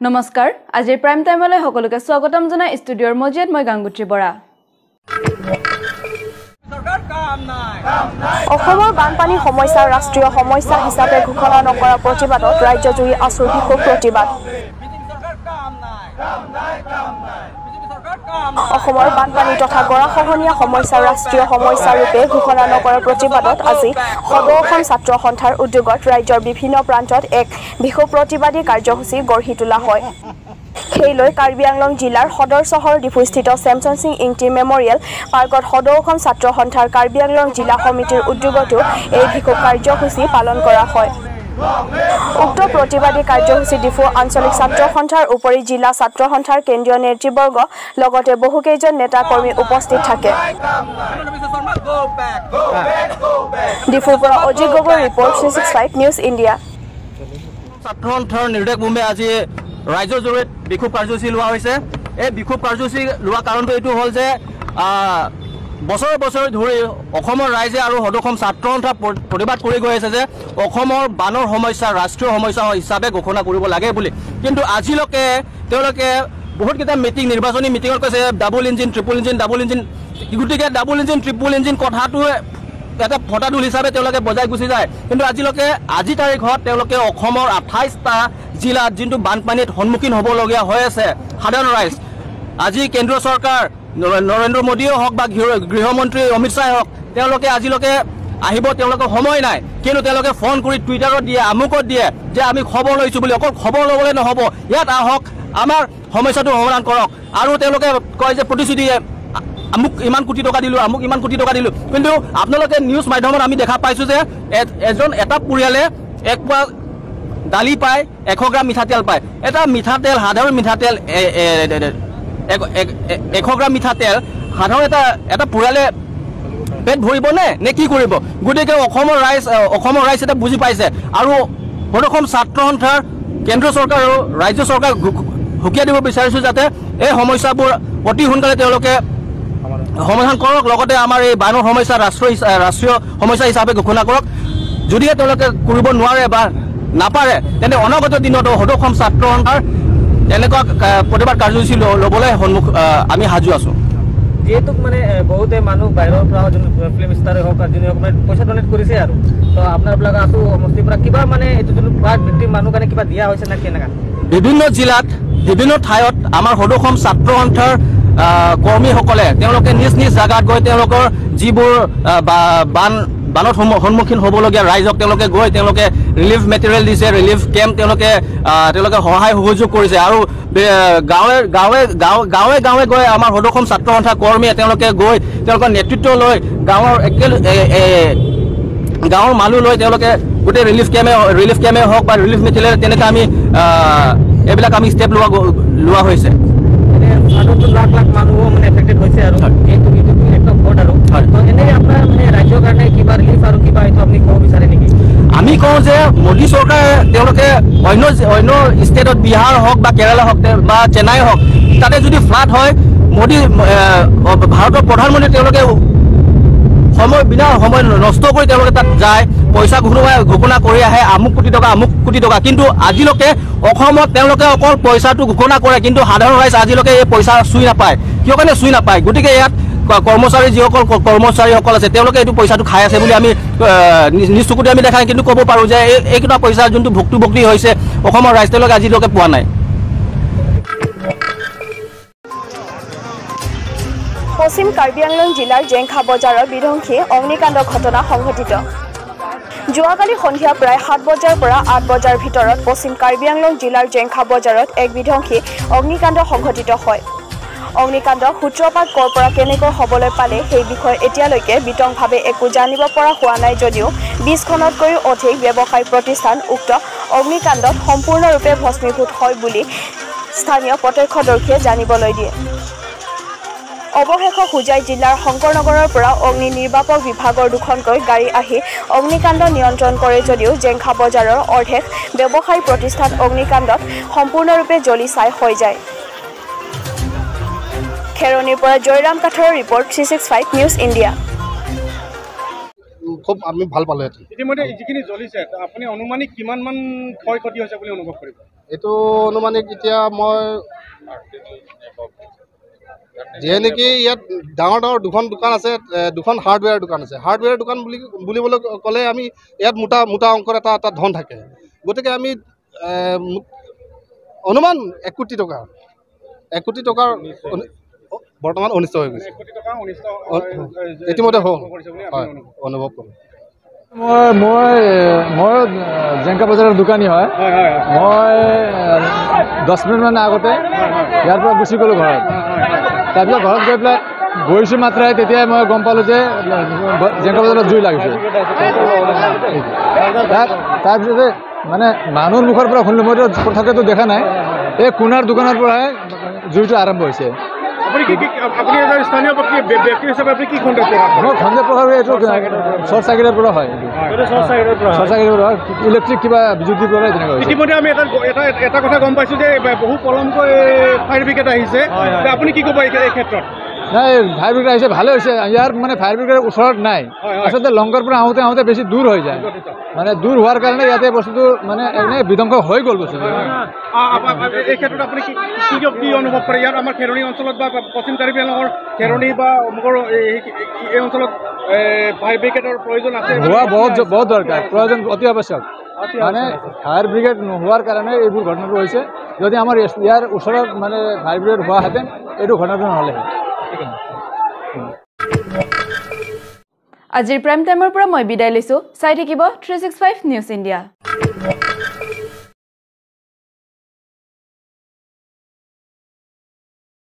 নমস্কাৰ আজিৰ প্ৰাইম টাইমলৈ সকলোকে স্বাগতম জনাই ষ্টুডিঅ'ৰ মজিয়াত মই গাংগুত্ৰী বৰা অসমৰ বানপানী সমস্যা ৰাষ্ট্ৰীয় সমস্যা হিচাপে ঘোষণা নকৰা প্ৰতিবাদত ৰাজ্যজুৰি আছুৰ বিক্ষোভ প্ৰতিবাদ অসমৰ বানপানী তথা গৰাখহনীয়া সমস্যা ৰাষ্ট্ৰীয় সমস্যা ৰূপে ঘোষণা নকৰা প্ৰতিবাদত আজি সদৌ অসম ছাত্ৰ সন্থাৰ উদ্যোগত ৰাজ্যৰ বিভিন্ন প্ৰান্তত এক বিক্ষোভ প্ৰতিবাদী কাৰ্যসূচী গঢ়ি তোলা হয় সেইলৈ কাৰ্বি আংলং জিলাৰ সদৰ চহৰ ডিফুস্থিত চেমচন সিং ইংটি মেমৰিয়েল পাৰ্কত সদৌ অসম ছাত্ৰ সন্থাৰ কাৰ্বি আংলং জিলা সমিতিৰ উদ্যোগতো এই বিক্ষোভ কাৰ্যসূচী পালন কৰা হয় উক্ত প্ৰতিবাদী কাৰ্যসূচী ডিফু আঞ্চলিক ছাত্ৰ সন্থাৰ উপৰি জিলা ছাত্ৰ সন্থাৰ কেন্দ্ৰীয় নেতৃবৰ্গ লগতে বহুকেইজন নেতা কৰ্মী উপস্থিত থাকে ডিফুৰ পৰা Ajit Gogoi report 365 news India ছাত্ৰ সন্থাৰ নিৰ্দেশ মৰ্মে আজি ৰাজ্যৰ জৰিয়তে বিক্ষোভ কাৰ্যসূচী লোৱা হৈছে এই বিক্ষোভ কাৰ্যসূচী লোৱা কাৰণটো এইটো হ'ল যে বছৰ বছৰ ধৰি অসমৰ ৰাইজে আৰু সদৌ অসম ছাত্ৰ সন্থা প্ৰতিবাদ কৰি গৈ আছে যে অসমৰ বানৰ সমস্যা ৰাষ্ট্ৰীয় সমস্যা হিচাপে ঘোষণা কৰিব লাগে বুলি কিন্তু আজিলৈকে তেওঁলোকে বহুতকেইটা মিটিং নিৰ্বাচনী মিটিঙত কৈছে ডাবল ইঞ্জিন ট্ৰিপল ইঞ্জিন গতিকে ডাবল ইঞ্জিন ট্ৰিপল ইঞ্জিন কথাটো এটা ফটাডুল হিচাপে তেওঁলোকে বজাই গুচি যায় কিন্তু আজিলৈকে আজি তাৰিখত তেওঁলোকে অসমৰ 28টা জিলাত যোনটো বানপানীত সন্মুখীন হ'বলগীয়া হৈ আছে সাধাৰণ ৰাইজ আজি কেন্দ্ৰীয় চৰকাৰ নৰেন্দ্ৰ মোদীয়ে হওক বা গৃহমন্ত্ৰী অমিত শ্বাহে হওক তেওঁলোকে আজিলৈকে আহিব তেওঁলোকৰ সময় নাই কিন্তু তেওঁলোকে ফোন কৰি টুইটাৰত দিয়ে আমুকত দিয়ে যে আমি খবৰ লৈছোঁ বুলি অকল খবৰ ল'বলৈ নহ'ব ইয়াত আহক আমাৰ সমস্যাটো সমাধান কৰক আৰু তেওঁলোকে কয় যে প্ৰতিশ্ৰুতি আমুক ইমান কোটি টকা দিলোঁ আমুক ইমান কোটি টকা দিলোঁ কিন্তু আপোনালোকে নিউজ মাধ্যমত আমি দেখা পাইছোঁ যে এটা পৰিয়ালে এক পোৱা দালি পায় 100 গ্ৰাম মিঠাতেল পায় এটা মিঠাতেল সাধাৰণ মিঠাতেল 100 গ্ৰাম মিঠাতেল সাধাৰণ এটা পৰিয়ালে পেট ভৰিবনে নে কি কৰিব গতিকে অসমৰ ৰাইজ এটা বুজি পাইছে আৰু সদৌ অসম ছাত্ৰ সন্থাৰ কেন্দ্ৰীয় চৰকাৰ আৰু ৰাজ্য চৰকাৰ হুকিয়াই দিব বিচাৰিছোঁ যাতে এই সমস্যাবোৰ অতি সোনকালে তেওঁলোকে সমাধান কৰক লগতে আমাৰ এই বানৰ সমস্যা ৰাষ্ট্ৰীয় সমস্যা হিচাপে ঘোষণা কৰক যদিহে তেওঁলোকে কৰিব নোৱাৰে বা নাপাৰে তেন্তে অনাগত দিনত সদৌ অসম ছাত্ৰ সন্থাৰ এনেকুৱা প্ৰতিবাদ কাৰ্যসূচী ল'বলৈ আমি সাজু আছোঁ যিহেতু মানে বহুতে মানুহ বাহিৰৰ পৰা ফিল্ম ষ্টাৰে হওক আৰু যোনে হওক মানে পইচা ডনেট কৰিছে আৰু তো আপোনাৰবিলাক আছো সমষ্টিৰ পৰা কিবা মানে এইটো যোনটো ভিত্তিৰ মানুহ কাৰণে কিবা দিয়া হৈছে নে কেনেকুৱা বিভিন্ন জিলাত বিভিন্ন ঠাইত আমাৰ সদৌ অসম ছাত্ৰ সন্থাৰ কৰ্মীসকলে তেওঁলোকে নিজ নিজ জাগাত গৈ তেওঁলোকৰ যিবোৰ বানত সন্মুখীন হ'বলগীয়া ৰাইজক তেওঁলোকে গৈ তেওঁলোকে ৰিলিফ মেটেৰিয়েল দিছে ৰিলিফ কেম্প তেওঁলোকে সহায় সহযোগ কৰিছে আৰু গাঁৱে গৈ আমাৰ সদৌ অসম ছাত্ৰ সন্থা কৰ্মীয়ে তেওঁলোকে গৈ তেওঁলোকৰ নেতৃত্ব লৈ গাঁৱৰ মানুহ লৈ তেওঁলোকে গোটেই ৰিলিফ কেম্পে হওক বা ৰিলিফ মেটেৰিয়েল তেনেকৈ আমি এইবিলাক আমি ষ্টেপ লোৱা হৈছে লাখ লাখ মানুহো মানে এফেক্টেড হৈছে আৰু একদম ভোট আৰু এনেই আপোনাৰ মানে ৰাজ্যৰ কাৰণে কিবা ৰিলিফ আৰু কিবা এইটো আপুনি ক'ব বিচাৰে নেকি আমি কওঁ যে মোদী চৰকাৰে তেওঁলোকে অন্য ষ্টেটত বিহাৰ হওক বা কেৰালা হওক বা চেন্নাই হওক তাতে যদি ফ্লাড হয় ভাৰতৰ প্ৰধানমন্ত্ৰী তেওঁলোকে সময় নষ্ট কৰি তেওঁলোকে তাত যায় পইচা ঘোষণা কৰি আহে আমুক কোটি টকা কিন্তু আজিলৈকে অসমত তেওঁলোকে অকল পইচাটো ঘোষণা কৰে কিন্তু সাধাৰণ ৰাইজ আজিলৈকে এই পইচা চুই নাপায় কিয় কাৰণে চুই নাপায় গতিকে ইয়াত কৰ্মচাৰীসকল আছে তেওঁলোকে এইটো পইচাটো খাই আছে বুলি আমি নিজ চকুতে আমি দেখাই কিন্তু ক'ব পাৰোঁ যে এইকেইটা পইচা যোনটো ভুক্তভোগী হৈছে অসমৰ ৰাইজ তেওঁলোকে আজিলৈকে পোৱা নাই পশ্চিম কাৰ্বি আংলং জিলাৰ জেংখা বজাৰৰ বিধ্বংসী অগ্নিকাণ্ড ঘটনা সংঘটিত যোৱাকালি সন্ধিয়া প্ৰায় 7 বজাৰ পৰা 8 বজাৰ ভিতৰত পশ্চিম কাৰ্বি আংলং জিলাৰ জেংখা বজাৰত এক বিধ্বংসী অগ্নিকাণ্ড সংঘটিত হয় অগ্নিকাণ্ডৰ সূত্ৰপাত ক'ৰ পৰা কেনেকৈ হ'বলৈ পালে সেই বিষয়ে এতিয়ালৈকে বিতংভাৱে একো জানিব পৰা হোৱা নাই যদিও 20খনতকৈও অধিক ব্যৱসায়িক প্ৰতিষ্ঠান উক্ত অগ্নিকাণ্ডত সম্পূৰ্ণৰূপে ভস্মীভূত হয় বুলি স্থানীয় প্ৰত্যক্ষদৰ্শীয়ে জানিবলৈ দিয়ে অৱশেষত হুজাই জিলাৰ শংকৰনগৰৰ পৰা অগ্নি নিৰ্বাপক বিভাগৰ 2খনকৈ গাড়ী আহি অগ্নিকাণ্ড নিয়ন্ত্ৰণ কৰে যদিও জেংখা বজাৰৰ অৰ্ধেক ব্যৱসায়ী প্ৰতিষ্ঠান অগ্নিকাণ্ডত সম্পূৰ্ণৰূপে জ্বলি ছাই হৈ যায় খেৰণীৰ পৰা জয়ৰাম কাঠৰৰ ৰিপৰ্ট 365 নিউজ ইণ্ডিয়া খুব আমি ভাল পালোহেঁতেন। ইতিমধ্যে যিখিনি জ্বলিছে আপুনি অনুমানিক কিমানমান ক্ষয় ক্ষতি হৈছে বুলি অনুভৱ কৰিব? এইটো অনুমানিক এতিয়া মই যিয়ে নেকি ইয়াত ডাঙৰ ডাঙৰ দুখন দোকান আছে, দুখন হাৰ্ডৱেৰ দোকান আছে। হাৰ্ডৱেৰ দোকান বুলিবলৈ ক'লে আমি ইয়াত মোটা অংকৰ এটা ধন থাকে, গতিকে আমি অনুমান 1 কোটি টকাৰ বৰ্তমান অনিষ্ট হৈ গৈছে, ইতিমধ্যে হ'ল হয় অনুভৱ কৰোঁ। মই জেংকা বজাৰৰ দোকানী হয়। মই 10 মিনিটমান আগতে ইয়াৰ পৰা গুচি গ'লোঁ ঘৰত। তাৰপিছত ঘৰত গৈ পেলাই গৈছোঁ মাত্ৰাই তেতিয়াই মই গম পালোঁ যে জেংকা বজাৰত জুই লাগিছে। তাৰপিছতে মানে মানুহৰ মুখৰ পৰা শুনিলোঁ, মইতো প্ৰথমতেতো দেখা নাই, এই কোণাৰ দোকানৰ পৰাই জুইটো আৰম্ভ হৈছে। আপুনি স্থানীয় ব্যক্তি হিচাপে আপুনি কি সন্দেহ কৰে? মই সন্দেহ প্ৰকাশ এইটো শ্বৰ্ট চাৰ্কিটৰ পৰা হয়, শ্বৰ্ট চাৰ্কিটৰ পৰা ইলেক্ট্ৰিক কিবা বিদ্যুতিৰ পৰা তেনেকুৱা হৈছে। ইতিমধ্যে আমি এটা কথা গম পাইছোঁ যে বহু পলমকৈ ফায়াৰ ব্ৰিগেড আহিছে, আপুনি কি ক'ব এই ক্ষেত্ৰত? নাই, ফায়াৰ ব্ৰিগেড আহিছে ভালে হৈছে। ইয়াৰ মানে ফায়াৰ ব্ৰিগেডৰ ওচৰত নাই, আচলতে লংগৰ পৰা আহোঁতে বেছি দূৰ হৈ যায়, মানে দূৰ হোৱাৰ কাৰণে ইয়াতে বস্তুটো মানে এনে বিধ্বংস হৈ গ'ল বস্তুটো। এই ক্ষেত্ৰত আপুনি কি অনুভৱ কৰে? ইয়াত আমাৰ খেৰণী অঞ্চলত বা পশ্চিম কাৰ্বি আংলঙৰ খেৰণী বা অমুকৰ এই অঞ্চলত ফায়াৰ ব্ৰিগেডৰ প্ৰয়োজন আছে, হোৱা বহুত দৰকাৰ, প্ৰয়োজন অতি আৱশ্যক। মানে ফায়াৰ ব্ৰিগেড নোহোৱাৰ কাৰণে এইবোৰ ঘটনাটো হৈছে। যদি আমাৰ ইয়াৰ ওচৰত মানে ফায়াৰ ব্ৰিগেড হোৱাহেঁতেন এইটো ঘটনাটো নহ'লেহেঁতেন। আজিৰ প্ৰাইম টাইমৰ পৰা মই বিদায় লৈছোঁ। চাই থাকিব 365 নিউজ ইণ্ডিয়া।